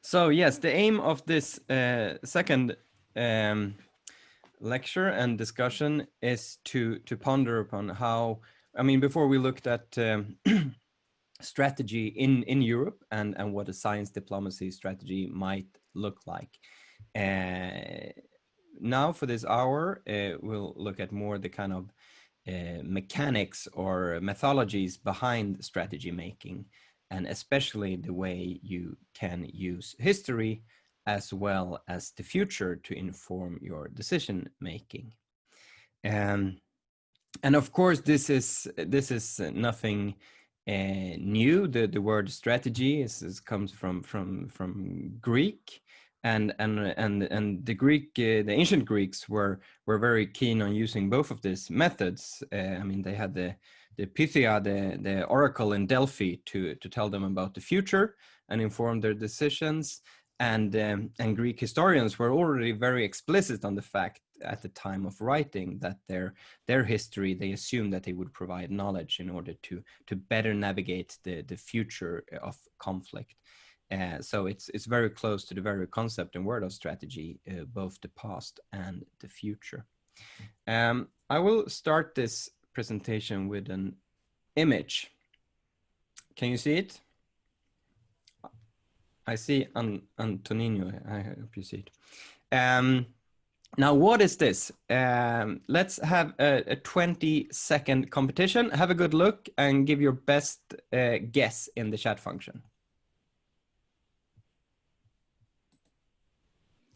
So yes, the aim of this second lecture and discussion is to ponder upon how, I mean, before we looked at strategy in Europe and what a science diplomacy strategy might look like. Now for this hour, we'll look at more the kind of mechanics or methodologies behind strategy making, and especially the way you can use history as well as the future to inform your decision making. And of course, this is nothing new. The word strategy comes from Greek, and the Greek, the ancient Greeks were very keen on using both of these methods. I mean, they had the Pythia, the oracle in Delphi, to tell them about the future and inform their decisions. And Greek historians were already very explicit on the fact at the time of writing that their history, they assumed that they would provide knowledge in order to better navigate the future of conflict. So it's very close to the very concept and word of strategy, both the past and the future. I will start this presentation with an image. Can you see it? I see Antonino. I hope you see it. Now, what is this? Let's have a 20-second competition. Have a good look and give your best guess in the chat function.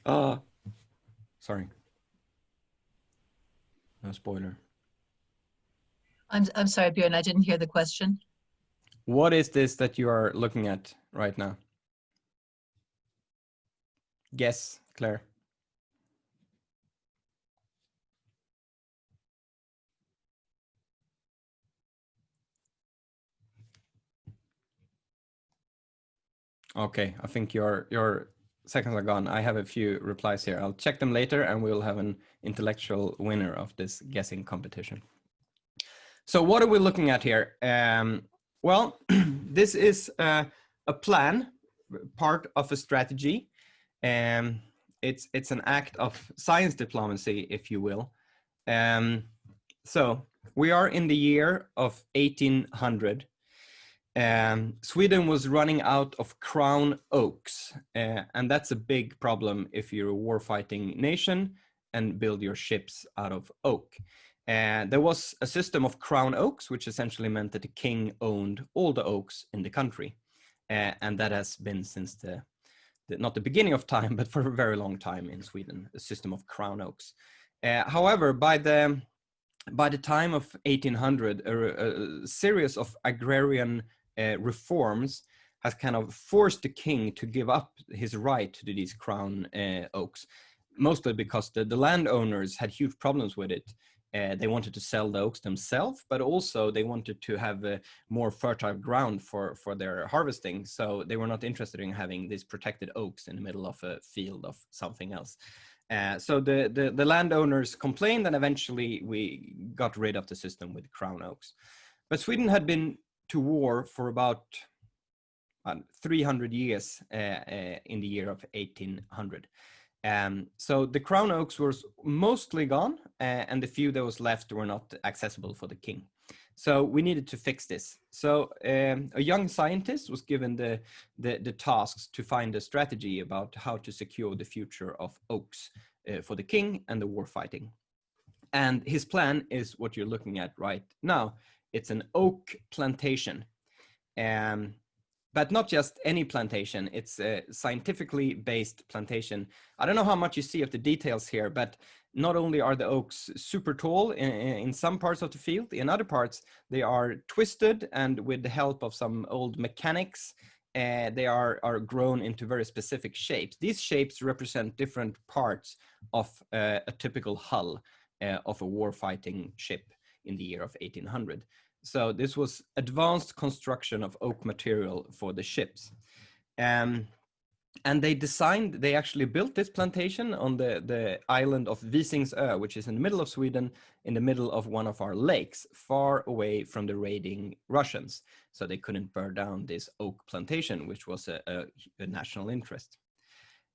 Sorry. No spoiler. I'm sorry, Björn, I didn't hear the question. What is this that you are looking at right now? Guess, Claire. Okay, I think your seconds are gone. I have a few replies here. I'll check them later and we'll have an intellectual winner of this guessing competition. So what are we looking at here? Well, this is a plan, part of a strategy. It's an act of science diplomacy, if you will. So we are in the year of 1800. Sweden was running out of crown oaks, and that's a big problem if you're a war-fighting nation and build your ships out of oak. There was a system of crown oaks, which essentially meant that the king owned all the oaks in the country, and that has been since not the beginning of time, but for a very long time in Sweden, a system of crown oaks. However, by the time of 1800, a series of agrarian reforms has kind of forced the king to give up his right to these crown oaks, mostly because the landowners had huge problems with it. They wanted to sell the oaks themselves, but also they wanted to have a more fertile ground for their harvesting. So they were not interested in having these protected oaks in the middle of a field of something else. So the landowners complained, and eventually we got rid of the system with crown oaks. But Sweden had been to war for about 300 years in the year of 1800. So the crown oaks were mostly gone, and the few that was left were not accessible for the king. So we needed to fix this. So a young scientist was given the tasks to find a strategy about how to secure the future of oaks for the king and the war fighting. And his plan is what you're looking at right now. It's an oak plantation. But not just any plantation, it's a scientifically based plantation. I don't know how much you see of the details here, but not only are the oaks super tall in some parts of the field, in other parts, they are twisted, and with the help of some old mechanics, they are grown into very specific shapes. These shapes represent different parts of a typical hull of a war-fighting ship in the year of 1800. So this was advanced construction of oak material for the ships. And they actually built this plantation on the island of Visingsö, which is in the middle of Sweden, in the middle of one of our lakes, far away from the raiding Russians. So they couldn't burn down this oak plantation, which was a national interest.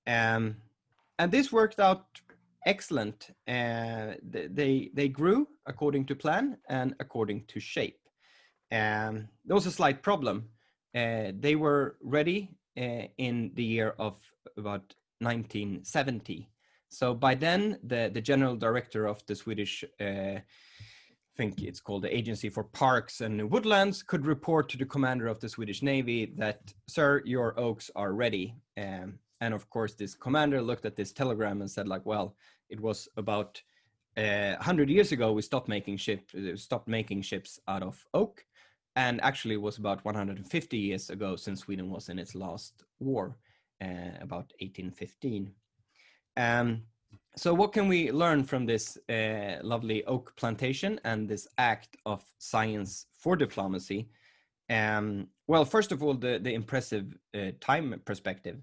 And this worked out excellent. They grew according to plan and according to shape. There was a slight problem. They were ready in the year of about 1970. So by then, the general director of the Swedish, I think it's called the Agency for Parks and Woodlands, could report to the commander of the Swedish Navy that, sir, your oaks are ready. And of course, this commander looked at this telegram and said, like, well, it was about 100 years ago we stopped making ships out of oak. And actually it was about 150 years ago since Sweden was in its last war, about 1815. So what can we learn from this lovely oak plantation and this act of science for diplomacy? Well, first of all, the impressive time perspective.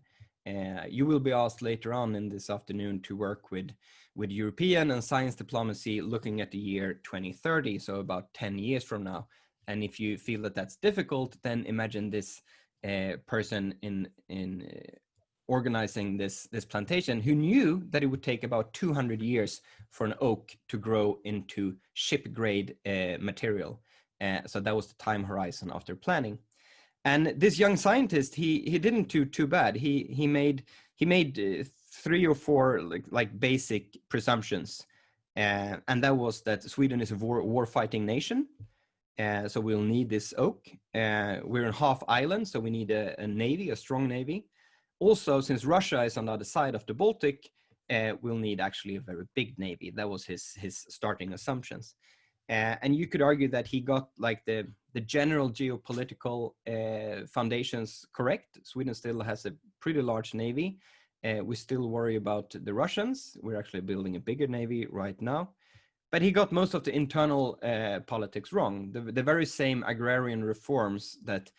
You will be asked later on in this afternoon to work with European and science diplomacy looking at the year 2030, so about 10 years from now. And if you feel that that's difficult, then imagine this person in organizing this plantation who knew that it would take about 200 years for an oak to grow into ship grade material. So that was the time horizon after planning. And this young scientist, he didn't do too bad. He made 3 or 4 like basic presumptions, and that was that Sweden is a war-fighting nation. So we'll need this oak. We're in half island, so we need a navy, a strong navy. Also, since Russia is on the other side of the Baltic, we'll need actually a very big navy. That was his starting assumptions. And you could argue that he got like the general geopolitical foundations correct. Sweden still has a pretty large navy. We still worry about the Russians. We're actually building a bigger navy right now. But he got most of the internal politics wrong. The very same agrarian reforms that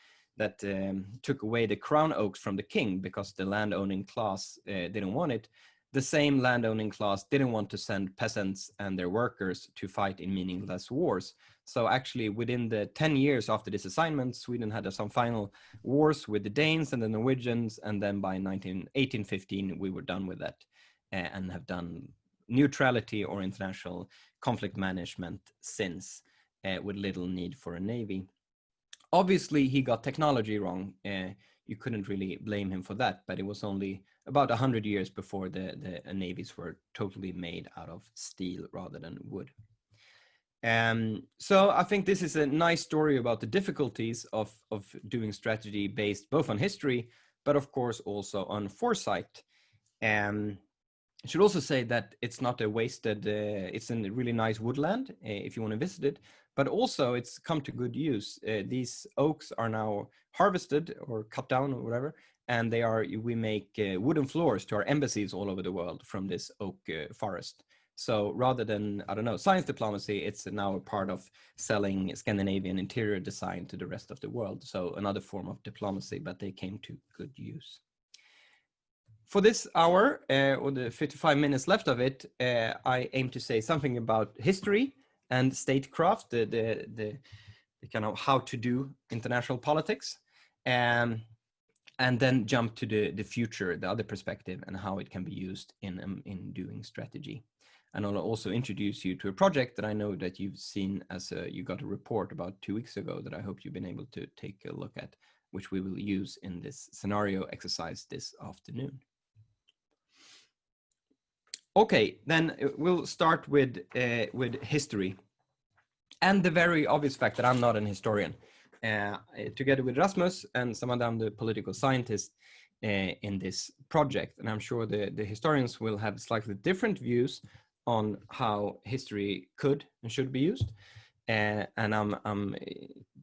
took away the crown oaks from the king because the landowning class didn't want it. The same landowning class didn't want to send peasants and their workers to fight in meaningless wars. So actually within the 10 years after this assignment, Sweden had some final wars with the Danes and the Norwegians. And then by 1815, we were done with that and have done neutrality or international conflict management since, with little need for a navy. Obviously, he got technology wrong. You couldn't really blame him for that, but it was only about 100 years before the navies were totally made out of steel rather than wood. So I think this is a nice story about the difficulties of doing strategy based both on history, but of course also on foresight. I should also say that it's not a wasted, it's a really nice woodland if you want to visit it, but also it's come to good use. These oaks are now harvested or cut down or whatever, and we make wooden floors to our embassies all over the world from this oak forest. So rather than, I don't know, science diplomacy, it's now a part of selling Scandinavian interior design to the rest of the world. So another form of diplomacy, but they came to good use. For this hour, or the 55 minutes left of it, I aim to say something about history and statecraft, the kind of how to do international politics, and then jump to the future, the other perspective, and how it can be used in doing strategy. And I'll also introduce you to a project that I know that you've seen you got a report about 2 weeks ago that I hope you've been able to take a look at, which we will use in this scenario exercise this afternoon. Okay, then we'll start with history, and the very obvious fact that I'm not an historian. Together with Rasmus and some of them, the political scientists in this project, and I'm sure the historians will have slightly different views on how history could and should be used, and I'm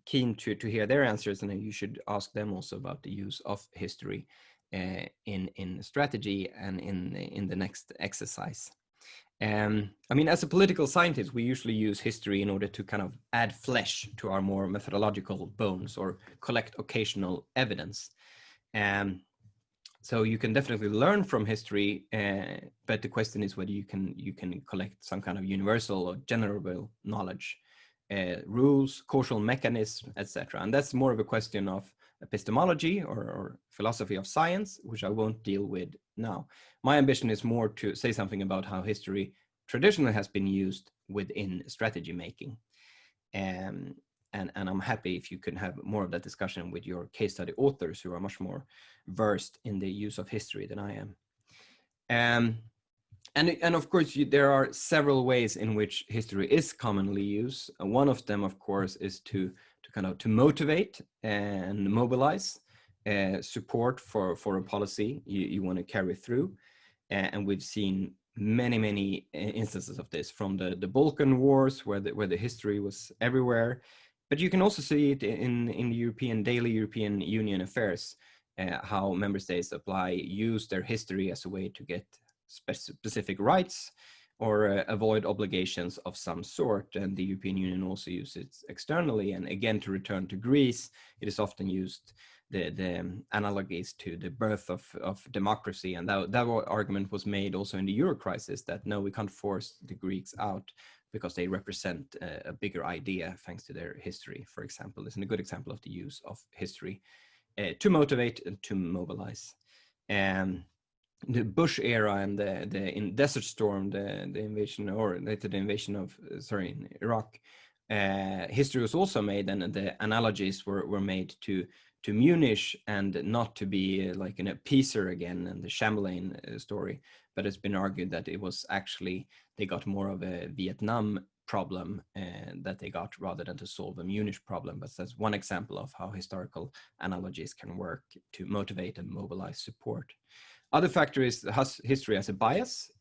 keen to hear their answers, and then you should ask them also about the use of history in strategy and in the next exercise. I mean, as a political scientist, we usually use history in order to kind of add flesh to our more methodological bones or collect occasional evidence. So you can definitely learn from history, but the question is whether you can collect some kind of universal or general knowledge, rules, causal mechanisms, etc. And that's more of a question of epistemology or philosophy of science, which I won't deal with now. My ambition is more to say something about how history traditionally has been used within strategy making. And I'm happy if you can have more of that discussion with your case study authors who are much more versed in the use of history than I am. And of course, there are several ways in which history is commonly used. One of them, of course, is to motivate and mobilize support for a policy you want to carry through. And we've seen many instances of this, from the Balkan Wars, where the history was everywhere. But you can also see it in the daily European Union affairs, how member states use their history as a way to get specific rights or avoid obligations of some sort. And the European Union also uses it externally. And again, to return to Greece, it is often used the analogies to the birth of democracy. And that argument was made also in the Euro crisis, that no, we can't force the Greeks out because they represent a bigger idea thanks to their history, for example. It's a good example of the use of history to motivate and to mobilize. The Bush era and in Desert Storm, the invasion, or later the invasion of in Iraq, history was also made, and the analogies were made to Munich, and not to be like an appeaser again, and the Chamberlain story, but it's been argued that it was actually, they got more of a Vietnam problem that they got, rather than to solve a Munich problem. But that's one example of how historical analogies can work to motivate and mobilize support. Other factor is history as a bias,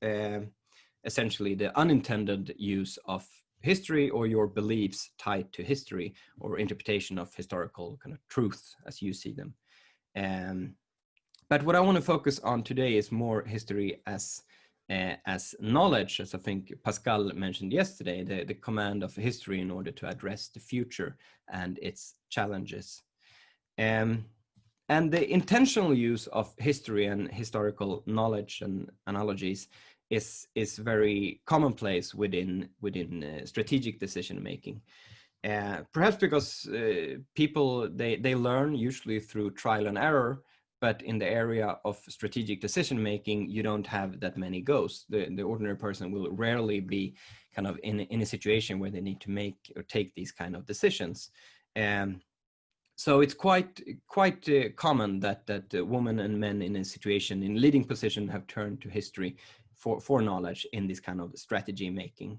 essentially the unintended use of history or your beliefs tied to history or interpretation of historical kind of truth as you see them. But what I want to focus on today is more history as knowledge, as I think Pascal mentioned yesterday, the command of history in order to address the future and its challenges. And the intentional use of history and historical knowledge and analogies is very commonplace within strategic decision making. Perhaps because people, they learn usually through trial and error, but in the area of strategic decision making, you don't have that many goes. The ordinary person will rarely be kind of in a situation where they need to make or take these kind of decisions. So it's quite common that women and men in a situation in leading position have turned to history for knowledge in this kind of strategy making.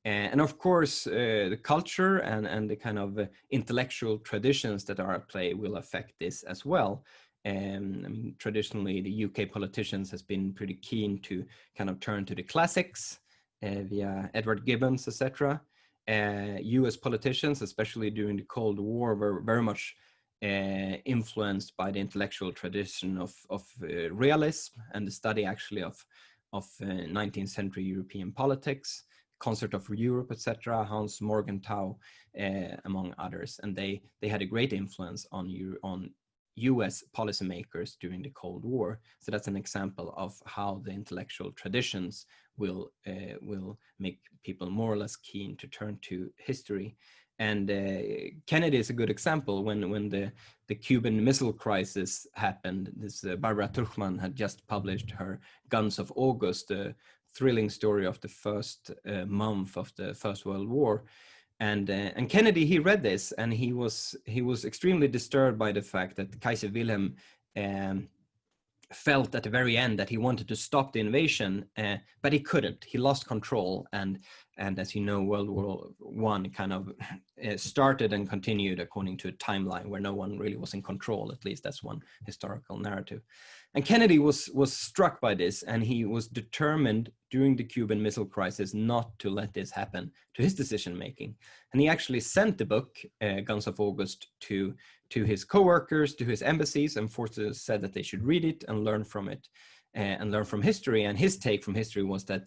And of course, the culture and the kind of intellectual traditions that are at play will affect this as well. I mean, traditionally, the UK politicians has been pretty keen to kind of turn to the classics via Edward Gibbons, etc. US politicians, especially during the Cold War, were very much influenced by the intellectual tradition of realism and the study actually of 19th century European politics, Concert of Europe, etc., Hans Morgenthau, among others. And they had a great influence on US policymakers during the Cold War. So that's an example of how the intellectual traditions will make people more or less keen to turn to history. And Kennedy is a good example. When the Cuban Missile Crisis happened, this Barbara Tuchman had just published her Guns of August, a thrilling story of the first month of the First World War. And Kennedy, he read this, and he was extremely disturbed by the fact that Kaiser Wilhelm felt at the very end that he wanted to stop the invasion, but he couldn't. He lost control, and as you know, World War I kind of started and continued according to a timeline where no one really was in control. At least that's one historical narrative. And Kennedy was struck by this, and he was determined during the Cuban Missile Crisis not to let this happen to his decision making. And he actually sent the book Guns of August to his co-workers, to his embassies, and said that they should read it and learn from it, and learn from history. And his take from history was that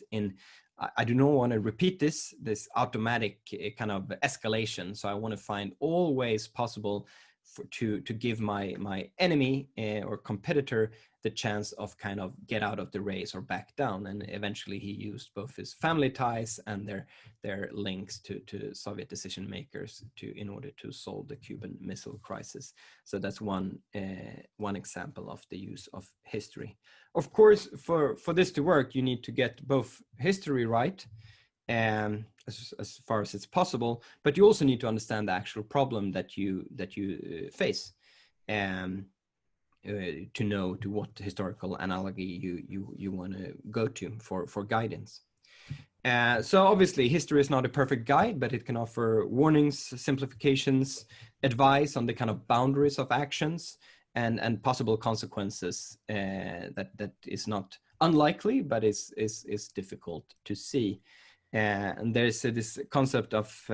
I do not want to repeat this automatic kind of escalation. So I want to find all ways possible to give my enemy or competitor the chance of kind of get out of the race or back down. And eventually he used both his family ties and their links to Soviet decision makers in order to solve the Cuban Missile Crisis. So that's one example of the use of history. Of course, for this to work, you need to get both history right, as far as it's possible, but you also need to understand the actual problem that you face, to know to what historical analogy you want to go to for guidance. So obviously history is not a perfect guide, but it can offer warnings, simplifications, advice on the kind of boundaries of actions and possible consequences that is not unlikely, but is difficult to see. And there's this concept of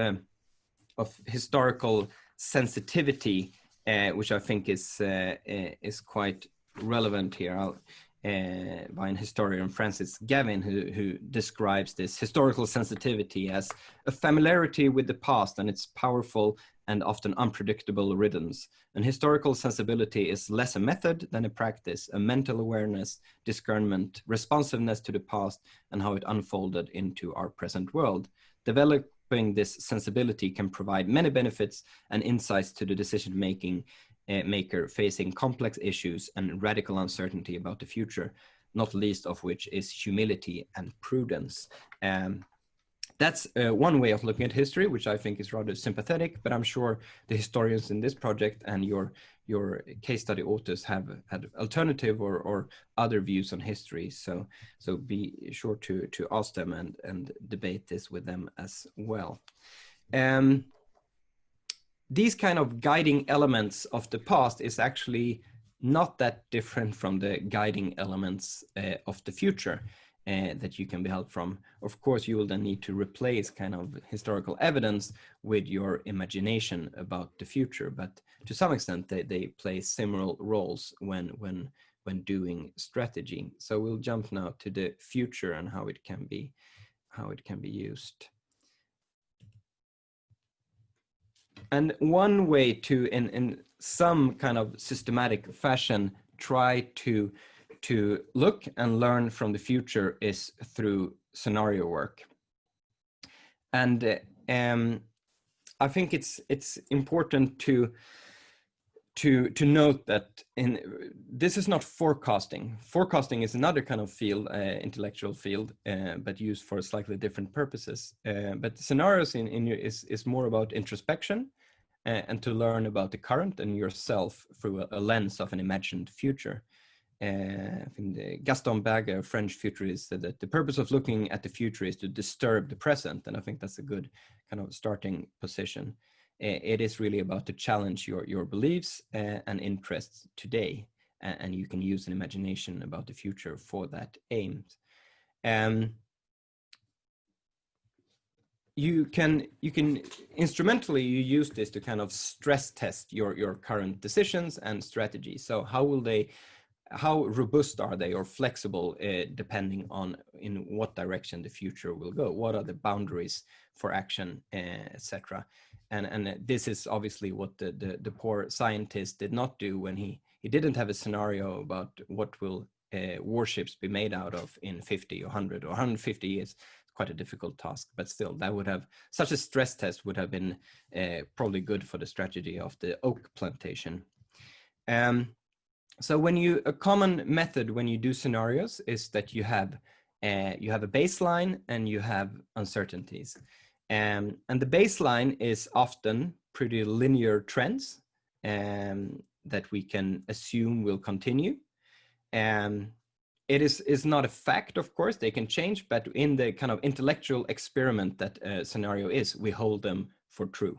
historical sensitivity, which I think is quite relevant here. By an historian, Francis Gavin, who describes this historical sensitivity as a familiarity with the past and its powerful and often unpredictable rhythms. And historical sensibility is less a method than a practice, a mental awareness, discernment, responsiveness to the past and how it unfolded into our present world. Developing this sensibility can provide many benefits and insights to the decision-making maker facing complex issues and radical uncertainty about the future, not least of which is humility and prudence. That's one way of looking at history, which I think is rather sympathetic, but I'm sure the historians in this project and your case study authors have had alternative or other views on history. So be sure to ask them and debate this with them as well. These kind of guiding elements of the past is actually not that different from the guiding elements of the future that you can be helped from. Of course, you will then need to replace kind of historical evidence with your imagination about the future, but to some extent they play similar roles when doing strategy. So we'll jump now to the future and how it can be used. And one way to, in some kind of systematic fashion, try to look and learn from the future is through scenario work. And I think it's important to note that this is not forecasting. Forecasting is another kind of field, intellectual field, but used for slightly different purposes. But scenarios is more about introspection and to learn about the current and yourself through a lens of an imagined future. I think Gaston Berger, a French futurist, said that the purpose of looking at the future is to disturb the present, and I think that's a good kind of starting position. It is really about to challenge your beliefs and interests today, and you can use an imagination about the future for that aim. You can instrumentally use this to kind of stress test your current decisions and strategies. So how robust are they or flexible depending on in what direction the future will go? What are the boundaries for action, etc. And this is obviously what the poor scientist did not do when he didn't have a scenario about what will warships be made out of in 50 or 100 or 150 years. Quite a difficult task, but still that would have, such a stress test would have been probably good for the strategy of the oak plantation. So a common method when you do scenarios is that you have a baseline and you have uncertainties. And the baseline is often pretty linear trends that we can assume will continue. It is not a fact, of course, they can change, but in the kind of intellectual experiment that a scenario is, we hold them for true.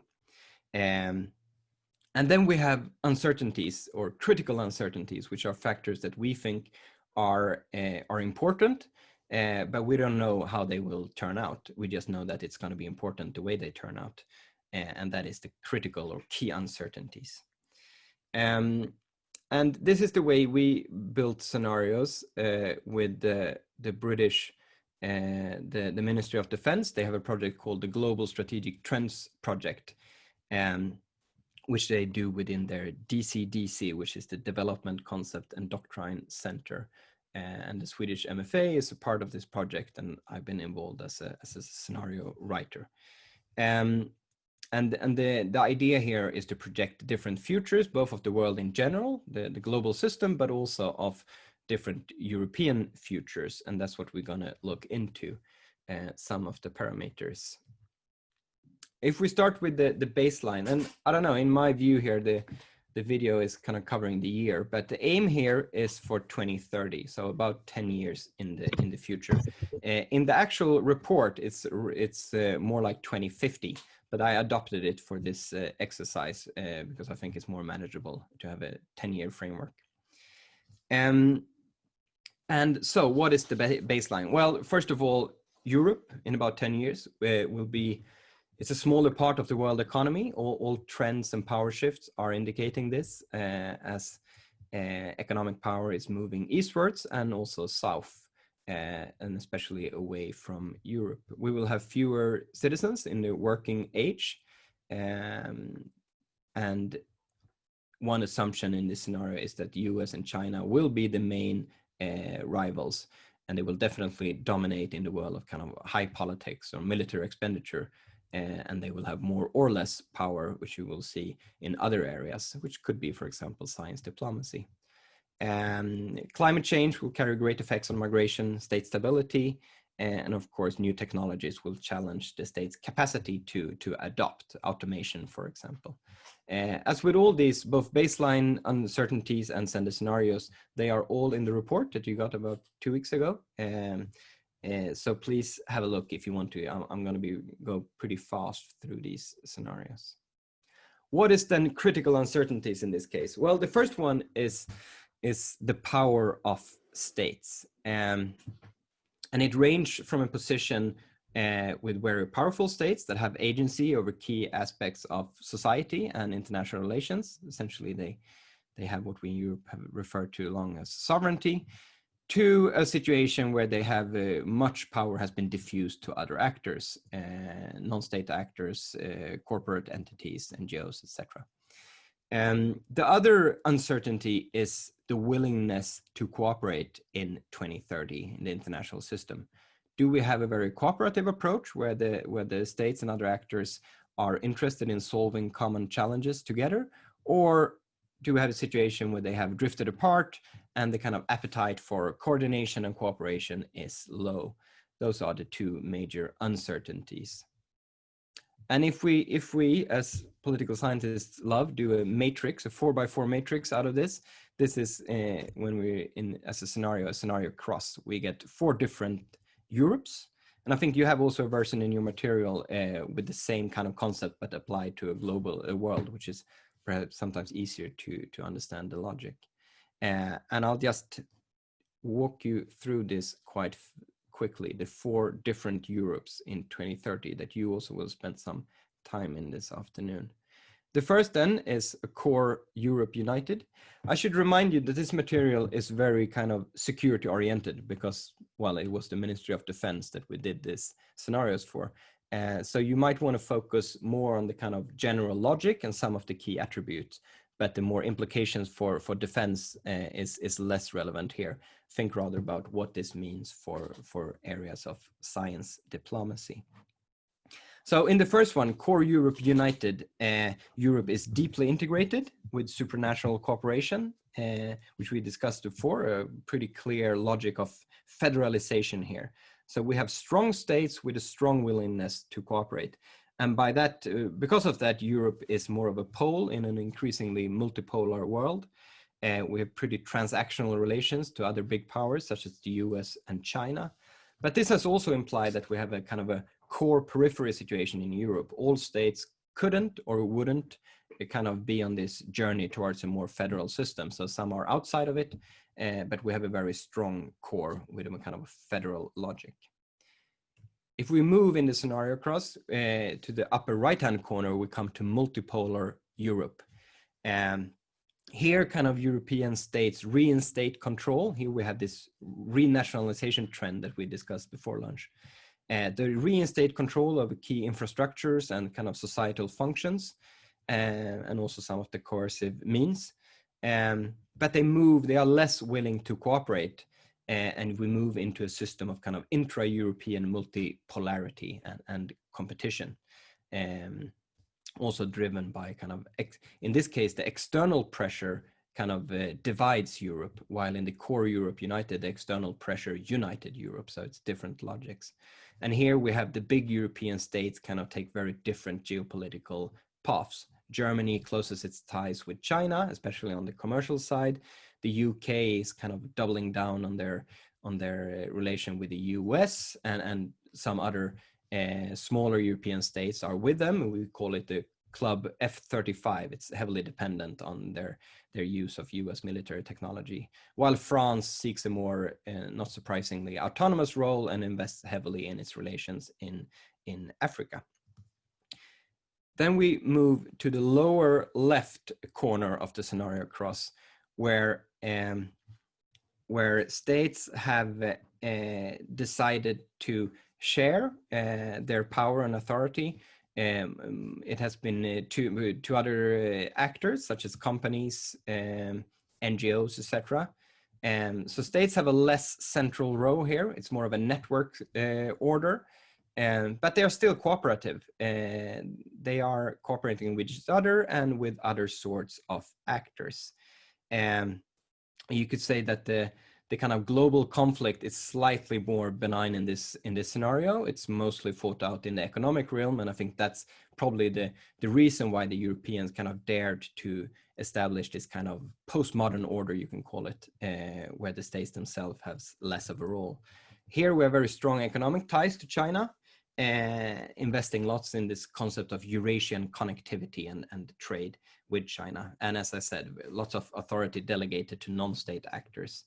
And then we have uncertainties or critical uncertainties, which are factors that we think are important, but we don't know how they will turn out. We just know that it's going to be important the way they turn out. And that is the critical or key uncertainties. And this is the way we built scenarios with the British, the Ministry of Defense. They have a project called the Global Strategic Trends Project, which they do within their DCDC, which is the Development Concept and Doctrine Center. And the Swedish MFA is a part of this project, and I've been involved as a scenario writer. And the idea here is to project different futures, both of the world in general, the global system, but also of different European futures. And that's what we're going to look into, some of the parameters. If we start with the baseline, and I don't know, in my view here, the video is kind of covering the year, but the aim here is for 2030, so about 10 years in the future. In the actual report, it's more like 2050, but I adopted it for this exercise because I think it's more manageable to have a 10-year framework. And so what is the baseline? Well, first of all, Europe in about 10 years will be, it's a smaller part of the world economy. All trends and power shifts are indicating this as economic power is moving eastwards and also south, and especially away from Europe. We will have fewer citizens in the working age. And one assumption in this scenario is that the US and China will be the main rivals, and they will definitely dominate in the world of kind of high politics or military expenditure. And they will have more or less power, which you will see in other areas, which could be, for example, science diplomacy. Climate change will carry great effects on migration, state stability, and of course, new technologies will challenge the state's capacity to adopt automation, for example. As with all these, both baseline uncertainties and scenarios, they are all in the report that you got about 2 weeks ago. So please have a look if you want to. I'm going to go pretty fast through these scenarios. What is then critical uncertainties in this case? Well, the first one is the power of states. And it ranges from a position with very powerful states that have agency over key aspects of society and international relations. Essentially, they have what we in Europe have referred to long as sovereignty, to a situation where they have much power has been diffused to other actors, non-state actors, corporate entities, NGOs, etc. The other uncertainty is the willingness to cooperate in 2030 in the international system. Do we have a very cooperative approach where the states and other actors are interested in solving common challenges together, or do we have a situation where they have drifted apart and the kind of appetite for coordination and cooperation is low? Those are the two major uncertainties. And if we as political scientists love, do a matrix, a 4x4 matrix out of this is when we're in as a scenario cross, we get 4 different Europes. And I think you have also a version in your material with the same kind of concept, but applied to a global world, which is perhaps sometimes easier to understand the logic. And I'll just walk you through this quite quickly, the 4 different Europes in 2030 that you also will spend some time in this afternoon. The first then is a core Europe united. I should remind you that this material is very kind of security oriented because, well, it was the Ministry of Defense that we did this scenarios for. So you might want to focus more on the kind of general logic and some of the key attributes, but the more implications for defense is less relevant here. Think rather about what this means for areas of science diplomacy. So in the first one, Core Europe United, Europe is deeply integrated with supranational cooperation, which we discussed before, a pretty clear logic of federalization here. So we have strong states with a strong willingness to cooperate. And by that, because of that, Europe is more of a pole in an increasingly multipolar world. We have pretty transactional relations to other big powers, such as the US and China. But this has also implied that we have a kind of a core periphery situation in Europe. All states couldn't or wouldn't kind of be on this journey towards a more federal system. So some are outside of it, but we have a very strong core with a kind of a federal logic. If we move in the scenario across to the upper right-hand corner, we come to multipolar Europe. Here, kind of European states reinstate control. Here we have this renationalization trend that we discussed before lunch. The reinstate control of key infrastructures and kind of societal functions. and also some of the coercive means. But they are less willing to cooperate, and we move into a system of kind of intra-European multipolarity and competition, also driven by kind of, in this case, the external pressure kind of divides Europe, while in the core Europe united, the external pressure united Europe. So it's different logics. And here we have the big European states kind of take very different geopolitical paths. Germany closes its ties with China, especially on the commercial side. The UK is kind of doubling down on their relation with the US, and some other smaller European states are with them. We call it the Club F-35. It's heavily dependent on their use of US military technology, while France seeks a more, not surprisingly, autonomous role and invests heavily in its relations in Africa. Then we move to the lower left corner of the scenario cross, where states have decided to share their power and authority. It has been to other actors, such as companies, NGOs, etc. So states have a less central role here. It's more of a network order, but they are still cooperative. They are cooperating with each other and with other sorts of actors. You could say that the kind of global conflict is slightly more benign in this scenario. It's mostly fought out in the economic realm, and I think that's probably the reason why the Europeans kind of dared to establish this kind of postmodern order, you can call it, where the states themselves have less of a role. Here we have very strong economic ties to China, investing lots in this concept of Eurasian connectivity and trade with China. And as I said, lots of authority delegated to non-state actors.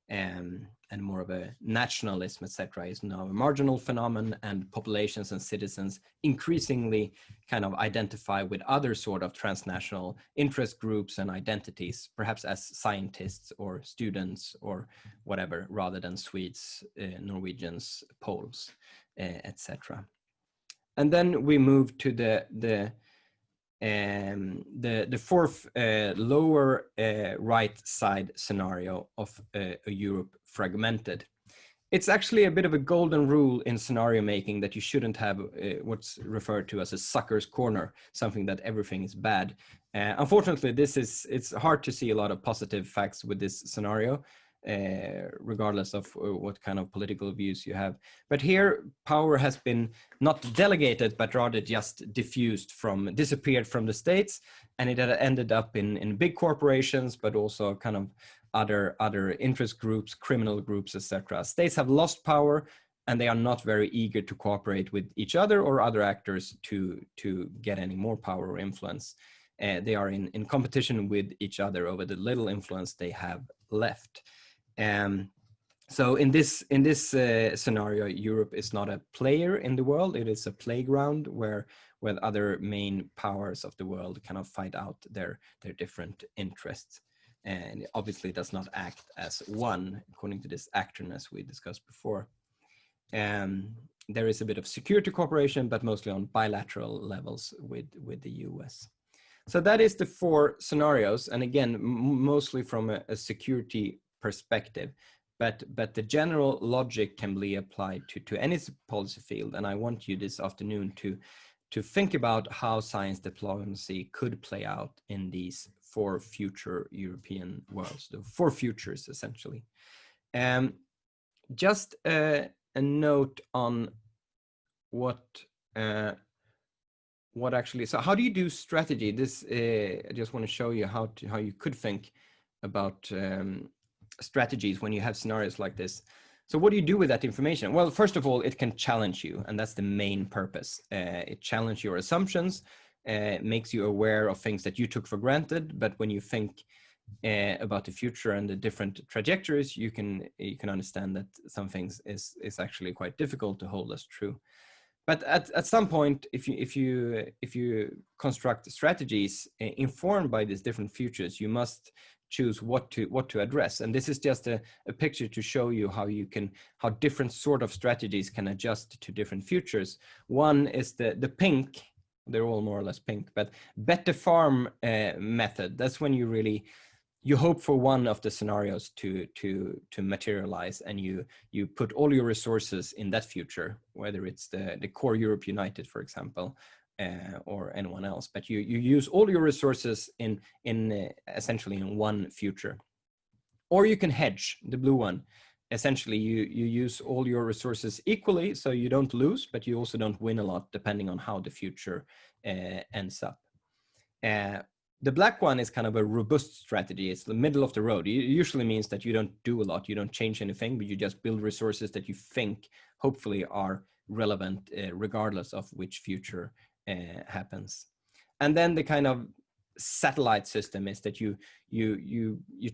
And more of a nationalism, etc., is now a marginal phenomenon, and populations and citizens increasingly kind of identify with other sort of transnational interest groups and identities, perhaps as scientists or students or whatever, rather than Swedes, Norwegians, Poles, etc. And then we move to the fourth lower right side scenario of a Europe fragmented. It's actually a bit of a golden rule in scenario making that you shouldn't have what's referred to as a sucker's corner, something that everything is bad. Unfortunately, it's hard to see a lot of positive facts with this scenario, regardless of what kind of political views you have. But here, power has been not delegated, but rather just disappeared from the states, and it had ended up in big corporations, but also kind of other interest groups, criminal groups, etc. States have lost power, and they are not very eager to cooperate with each other or other actors to get any more power or influence. They are in competition with each other over the little influence they have left. So in this scenario, Europe is not a player in the world. It is a playground where other main powers of the world kind of fight out their different interests. And it obviously does not act as one, according to this actorness we discussed before. There is a bit of security cooperation, but mostly on bilateral levels with the US. So that is the four scenarios. And again, mostly from a security perspective, but the general logic can be applied to any policy field. And I want you this afternoon to think about how science diplomacy could play out in these four future European worlds, the four futures essentially. Just a note on what actually, so how do you do strategy? This I just want to show you how you could think about strategies when you have scenarios like this. So what do you do with that information? Well, first of all, it can challenge you, and that's the main purpose. It challenges your assumptions, makes you aware of things that you took for granted, but when you think about the future and the different trajectories, you can understand that some things is actually quite difficult to hold as true. But at some point, if you construct strategies informed by these different futures, you must choose what to address. And this is just a picture to show you how different sort of strategies can adjust to different futures. One is the pink they're all more or less pink. But bet the farm method, that's when you hope for one of the scenarios to materialize, and you put all your resources in that future, whether it's the core Europe United, for example, or anyone else. But you use all your resources in essentially in one future. Or you can hedge, the blue one. Essentially, you use all your resources equally, so you don't lose, but you also don't win a lot, depending on how the future ends up. The black one is kind of a robust strategy. It's the middle of the road. It usually means that you don't do a lot, you don't change anything, but you just build resources that you think, hopefully, are relevant regardless of which future happens. And then the kind of satellite system is that you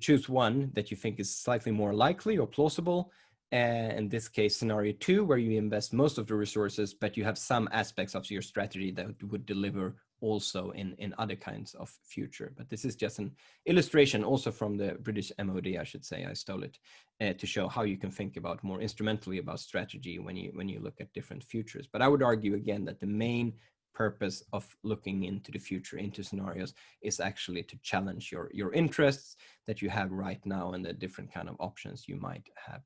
choose one that you think is slightly more likely or plausible. In this case, scenario 2, where you invest most of the resources, but you have some aspects of your strategy that would deliver also in other kinds of future. But this is just an illustration, also from the British MOD, I should say. I stole it to show how you can think about more instrumentally about strategy when you look at different futures. But I would argue again that the main purpose of looking into the future, into scenarios, is actually to challenge your interests that you have right now and the different kind of options you might have.